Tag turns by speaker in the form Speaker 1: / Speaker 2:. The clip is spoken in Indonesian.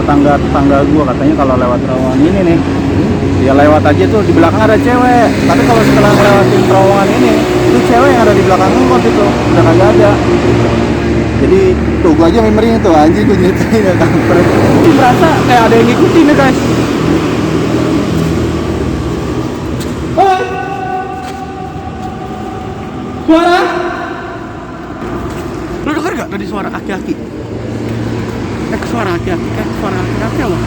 Speaker 1: tetangga gua katanya kalau lewat terowongan ini nih, ya lewat aja tuh di belakang ada cewek. Tapi kalau setelah ngelewatin terowongan ini, itu cewek yang ada di belakang angkot itu udah kagak ada. Jadi tuh gua aja memorinya tuh anjing gua nyetain ya kampret. Berasa kayak ada yang ngikutin nih guys. Oh, suara? Lu denger gak tadi suara aki-aki? Suara aki-aki kan suara aki-aki apa?